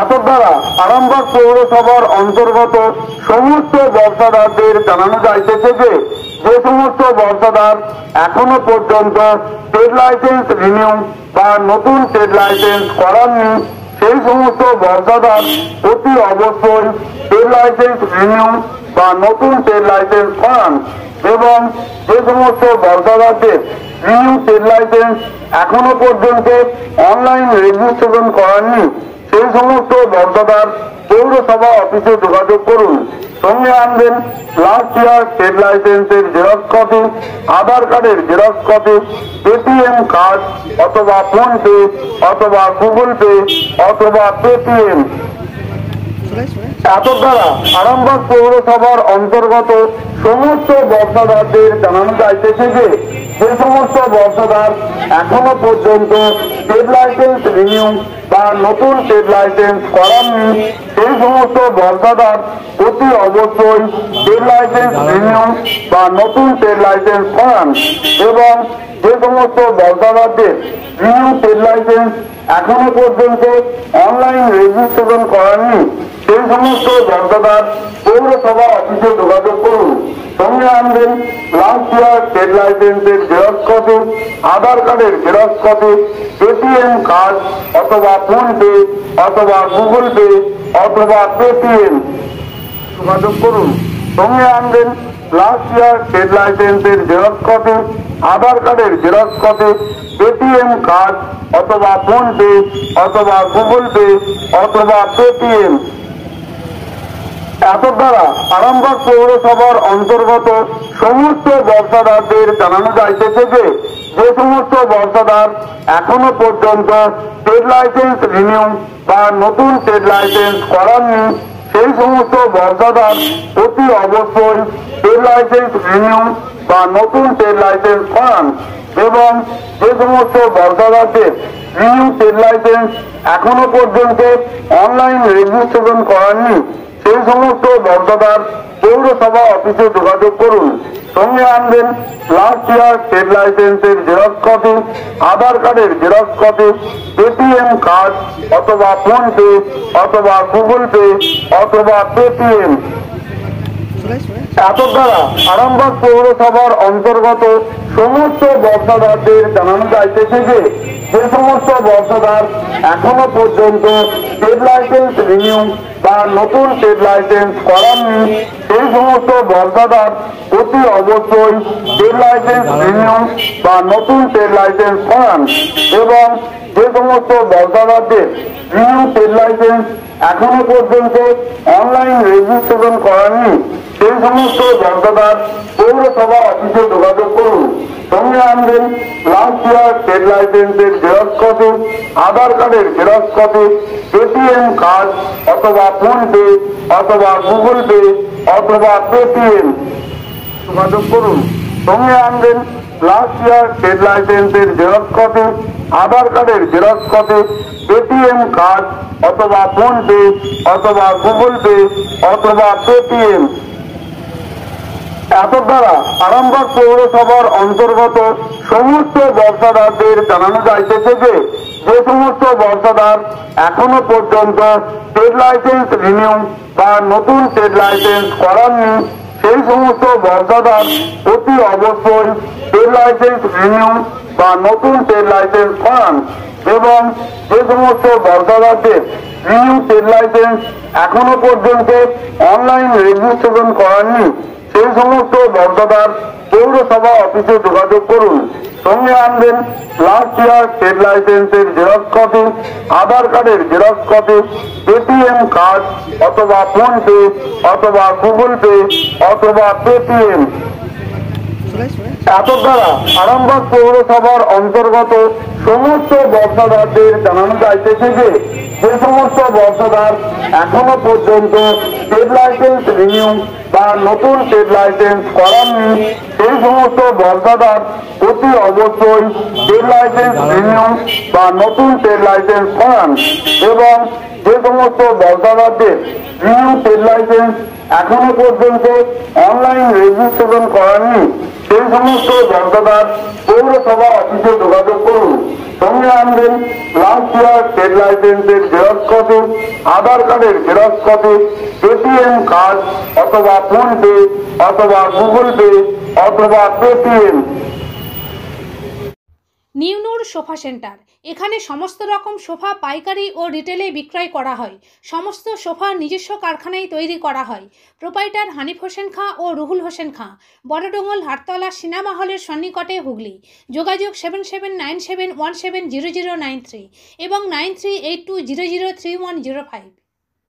এত দ্বারা আরামবাগ পৌরসভার অন্তর্গত সমস্ত ব্যবসাদারদের জানানো যাইতেছে যে সমস্ত ব্যবসাদার এখনো পর্যন্ত ট্রেড লাইসেন্স রিনিউ বা নতুন ট্রেড লাইসেন্স করাননি সেই সমস্ত ব্যবসাদার অতি অবশ্যই ট্রেড লাইসেন্স রিনিউ বা নতুন ট্রেড লাইসেন্স করান এবং যে সমস্ত ব্যবসাদারদের রিনিউ ট্রেড লাইসেন্স এখনো পর্যন্ত অনলাইন রেজিস্ট্রেশন করাননি সেই সমস্ত ব্যবসাদার পৌরসভা অফিসে যোগাযোগ করুন। সঙ্গে আনবেন লাস্ট ইয়ার ট্রেড লাইসেন্সের জেরক্স কপি, আধার কার্ডের জেরক্স কপি, এটিএম কার্ড অথবা ফোন পে অথবা গুগল পে অথবা পেটিএম। এত দ্বারা আরামবাগ পৌরসভার অন্তর্গত সমস্ত ব্যবসাদারদের জানানো যাইতেছে যে সমস্ত ব্যবসাদার এখনো পর্যন্ত ট্রেড লাইসেন্স রিনিউ বা নতুন ট্রেড লাইসেন্স করাননি সেই সমস্ত ব্যবসাদার অতি অবশ্যই ট্রেড লাইসেন্স রিনিউ বা নতুন ট্রেড লাইসেন্স করান এবং যে সমস্ত ব্যবসাদারদের রিনিউ ট্রেড লাইসেন্স এখনো পর্যন্ত অনলাইন রেজিস্ট্রেশন করাননি সেই সমস্ত ব্যবসাদার পৌরসভা অফিসে যোগাযোগ করুন। সঙ্গে আনবেন লাস্ট ইয়ার ট্রেড লাইসেন্সের জেরক্স কপি, আধার কার্ডের জেরক্স কপি, এটিএম কার্ড অথবা ফোন পে অথবা গুগল পে অথবা পেটিএম যোগাযোগ করুন। সঙ্গে আনবেন লাস্ট ইয়ার ট্রেড লাইসেন্সের জেরক্স কপি, আধার কার্ডের জেরক্স কপি, এটিএম কার্ড অথবা ফোন পে অথবা গুগল পে অথবা পেটিএম। এত দ্বারা আরামবাগ পৌরসভার অন্তর্গত সমস্ত ব্যবসাদারদের জানানো যাইতেছে যে সমস্ত ব্যবসাদার এখনো পর্যন্ত ট্রেড লাইসেন্স রিনিউ বা নতুন ট্রেড লাইসেন্স করাননি সেই সমস্ত ব্যবসাদার অতি অবশ্যই ট্রেড লাইসেন্স রিনিউ বা নতুন ট্রেড লাইসেন্স করান এবং যে সমস্ত ব্যবসাদারদের রিনিউ ট্রেড লাইসেন্স এখনো পর্যন্ত অনলাইন রেজিস্ট্রেশন করাননি সেই সমস্ত ব্যবসাদার পৌরসভা অফিসে যোগাযোগ করুন। সঙ্গে আনবেন লাস্ট ইয়ার ট্রেড লাইসেন্সের জেরক্স কপি, আধার কার্ডের জেরক্স কপি, এটিএম কার্ড অথবা ফোন পে অথবা গুগল পে অথবা পেটিএম। এত দ্বারা আরামবাগ পৌরসভার অন্তর্গত সমস্ত ব্যবসাদারদের জানানো যাইতেছে যে সমস্ত ব্যবসাদার এখনো পর্যন্ত ট্রেড লাইসেন্স রিনিউ বা নতুন ট্রেড লাইসেন্স করাননি সেই সমস্ত ব্যবসাদার অতি অবশ্যই ট্রেড লাইসেন্স রিনিউ বা নতুন ট্রেড লাইসেন্স করান এবং যে সমস্ত ব্যবসাদারদের রিনিউ ট্রেড লাইসেন্স এখনো পর্যন্ত অনলাইন রেজিস্ট্রেশন করাননি সেই সমস্ত ব্যবসাদার পৌরসভা অফিসে যোগাযোগ করুন। সঙ্গে আনবেন লাস্ট ইয়ার ট্রেড লাইসেন্সের জেরক্স কপি, আধার কার্ডের জেরক্স কপি, এটিএম কার্ড অথবা ফোন পে অথবা গুগল পে অথবা পেটিএম যোগাযোগ করুন। সঙ্গে আনবেন লাস্ট ইয়ার ট্রেড লাইসেন্সের জেরক্স কপি, আধার কার্ডের জেরক্স কপি, এটিএম কার্ড অথবা ফোন পে অথবা গুগল পে অথবা পেটিএম। এত দ্বারা আরামবাগ পৌরসভার অন্তর্গত সমস্ত ব্যবসাদারদের জানানো যাইতেছে যে সমস্ত ব্যবসাদার এখনো পর্যন্ত ট্রেড লাইসেন্স রিনিউ বা নতুন ট্রেড লাইসেন্স করাননি সেই সমস্ত ব্যবসাদার অতি অবশ্যই ট্রেড লাইসেন্স রিনিউ বা নতুন ট্রেড লাইসেন্স করান এবং যে সমস্ত ব্যবসাদারদের রিনিউ ট্রেড লাইসেন্স এখনো পর্যন্ত অনলাইন রেজিস্ট্রেশন করাননি সেই সমস্ত ব্যবসাদার পৌরসভা অফিসে যোগাযোগ করুন। সঙ্গে আনবেন লাস্ট ইয়ার ট্রেড লাইসেন্সের জেরক্স কপি, আধার কার্ডের জেরক্স কপি, এটিএম কার্ড অথবা ফোন পে অথবা গুগল পে অথবা পেটিএম। এত দ্বারা আরামবাগ পৌরসভার অন্তর্গত সমস্ত ব্যবসাদারদের জানানো যাইতেছে যে সমস্ত ব্যবসাদার এখনো পর্যন্ত ট্রেড লাইসেন্স রিনিউ বা নতুন ট্রেড লাইসেন্স করাননি সেই সমস্ত ব্যবসাদার অতি অবশ্যই ট্রেড লাইসেন্স রিনিউ বা নতুন ট্রেড লাইসেন্স করান এবং যে সমস্ত ব্যবসাদারদের রিনিউ ট্রেড লাইসেন্স এখনো পর্যন্ত অনলাইন রেজিস্ট্রেশন করাননি সেই সমস্ত ব্যবসাদার পৌরসভা অফিসে যোগাযোগ করুন। সঙ্গে আনবেন লাস্ট ইয়ার ট্রেড লাইসেন্সের জেরক্স কপি, আধার কার্ডের জেরক্স কপি, এটিএম কার্ড অথবা ফোন পে অথবা গুগল পে অথবা পেটিএম। নিউ নূর সোফা সেন্টার, এখানে সমস্ত রকম সোফা পাইকারি ও রিটেলে বিক্রয় করা হয়। সমস্ত সোফা নিজস্ব কারখানায় তৈরি করা হয়। প্রোপাইটার হানিফ হোসেন খাঁ ও রুহুল হোসেন খাঁ, বড়ডোঙ্গল হাটতলা সিনেমা হলের সন্নিকটে, হুগলি। যোগাযোগ 7797170093 এবং 9382003105।